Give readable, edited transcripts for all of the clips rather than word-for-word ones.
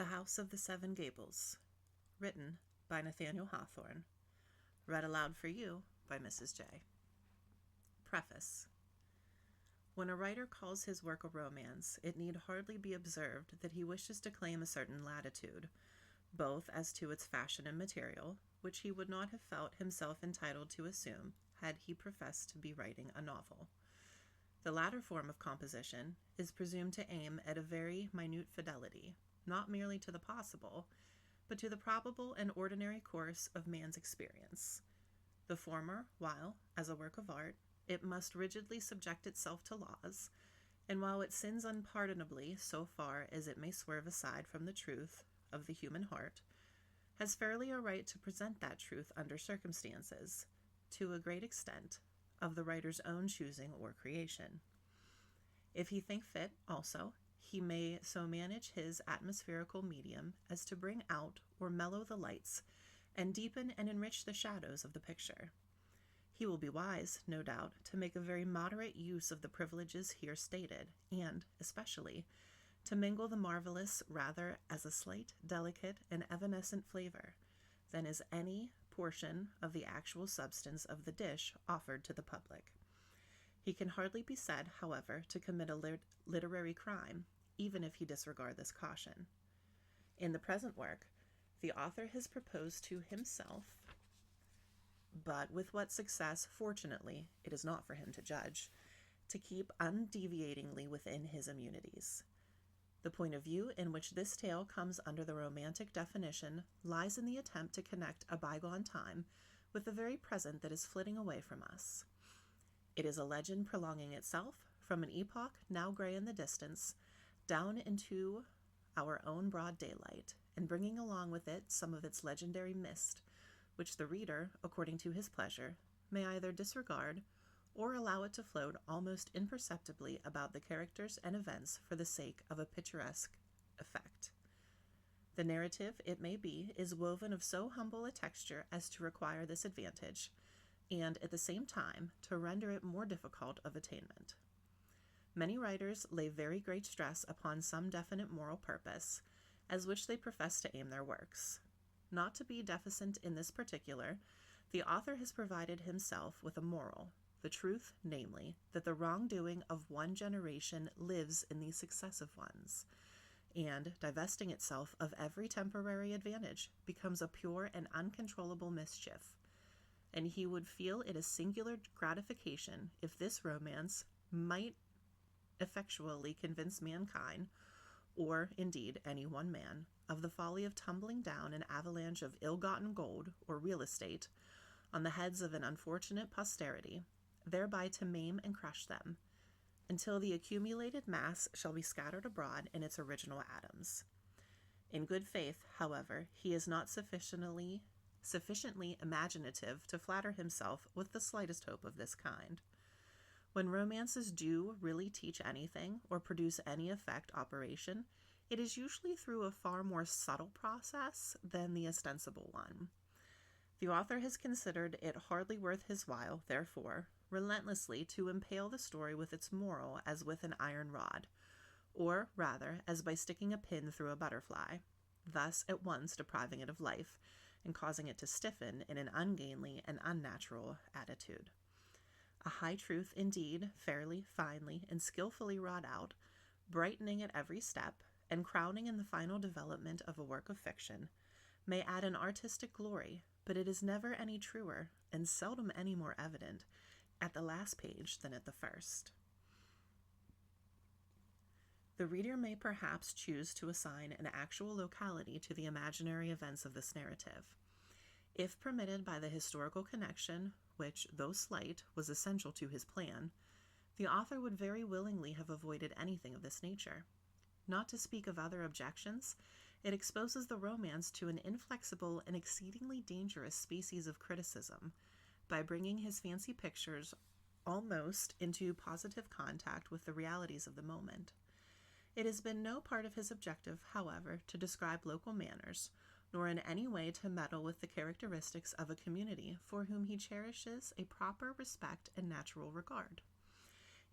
The House of the Seven Gables, written by Nathaniel Hawthorne, read aloud for you by Mrs. J. Preface. When a writer calls his work a romance, it need hardly be observed that he wishes to claim a certain latitude, both as to its fashion and material, which he would not have felt himself entitled to assume had he professed to be writing a novel. The latter form of composition is presumed to aim at a very minute fidelity, not merely to the possible, but to the probable and ordinary course of man's experience. The former, while, as a work of art, it must rigidly subject itself to laws, and while it sins unpardonably so far as it may swerve aside from the truth of the human heart, has fairly a right to present that truth under circumstances, to a great extent, of the writer's own choosing or creation. If he think fit, also, he may so manage his atmospherical medium as to bring out or mellow the lights and deepen and enrich the shadows of the picture. He will be wise, no doubt, to make a very moderate use of the privileges here stated, and, especially, to mingle the marvelous rather as a slight, delicate, and evanescent flavor than as any portion of the actual substance of the dish offered to the public. He can hardly be said, however, to commit a literary crime, even if he disregard this caution. In the present work, the author has proposed to himself, but with what success, fortunately, it is not for him to judge, to keep undeviatingly within his immunities. The point of view in which this tale comes under the romantic definition lies in the attempt to connect a bygone time with the very present that is flitting away from us. It is a legend prolonging itself from an epoch now gray in the distance down into our own broad daylight, and bringing along with it some of its legendary mist, which the reader, according to his pleasure, may either disregard or allow it to float almost imperceptibly about the characters and events for the sake of a picturesque effect. The narrative, it may be, is woven of so humble a texture as to require this advantage, and at the same time to render it more difficult of attainment. Many writers lay very great stress upon some definite moral purpose, as which they profess to aim their works. Not to be deficient in this particular, the author has provided himself with a moral, the truth, namely, that the wrongdoing of one generation lives in the successive ones, and, divesting itself of every temporary advantage, becomes a pure and uncontrollable mischief. And he would feel it a singular gratification if this romance might effectually convince mankind, or indeed any one man, of the folly of tumbling down an avalanche of ill-gotten gold or real estate on the heads of an unfortunate posterity, thereby to maim and crush them, until the accumulated mass shall be scattered abroad in its original atoms. In good faith, however, he is not sufficiently imaginative to flatter himself with the slightest hope of this kind. When romances do really teach anything or produce any effect operation, it is usually through a far more subtle process than the ostensible one. The author has considered it hardly worth his while, therefore, relentlessly to impale the story with its moral as with an iron rod, or rather as by sticking a pin through a butterfly, thus at once depriving it of life and causing it to stiffen in an ungainly and unnatural attitude. A high truth indeed, fairly, finely, and skillfully wrought out, brightening at every step, and crowning in the final development of a work of fiction, may add an artistic glory, but it is never any truer, and seldom any more evident, at the last page than at the first. The reader may perhaps choose to assign an actual locality to the imaginary events of this narrative. If permitted by the historical connection, which, though slight, was essential to his plan, the author would very willingly have avoided anything of this nature. Not to speak of other objections, it exposes the romance to an inflexible and exceedingly dangerous species of criticism, by bringing his fancy pictures almost into positive contact with the realities of the moment. It has been no part of his objective, however, to describe local manners, nor in any way to meddle with the characteristics of a community for whom he cherishes a proper respect and natural regard.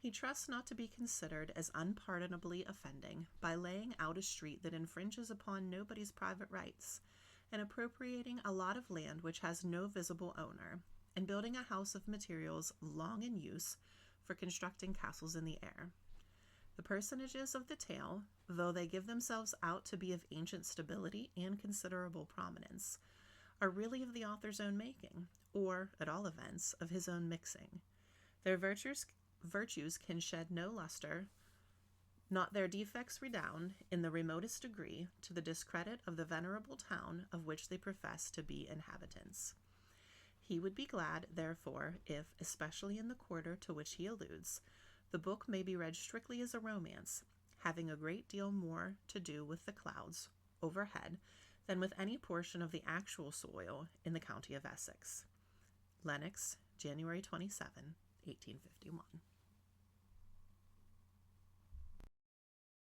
He trusts not to be considered as unpardonably offending by laying out a street that infringes upon nobody's private rights, and appropriating a lot of land which has no visible owner, and building a house of materials long in use for constructing castles in the air. The personages of the tale, though they give themselves out to be of ancient stability and considerable prominence, are really of the author's own making, or, at all events, of his own mixing. Their virtues can shed no luster, not their defects redound, in the remotest degree, to the discredit of the venerable town of which they profess to be inhabitants. He would be glad, therefore, if, especially in the quarter to which he alludes, the book may be read strictly as a romance, having a great deal more to do with the clouds overhead than with any portion of the actual soil in the county of Essex. Lenox, January 27, 1851.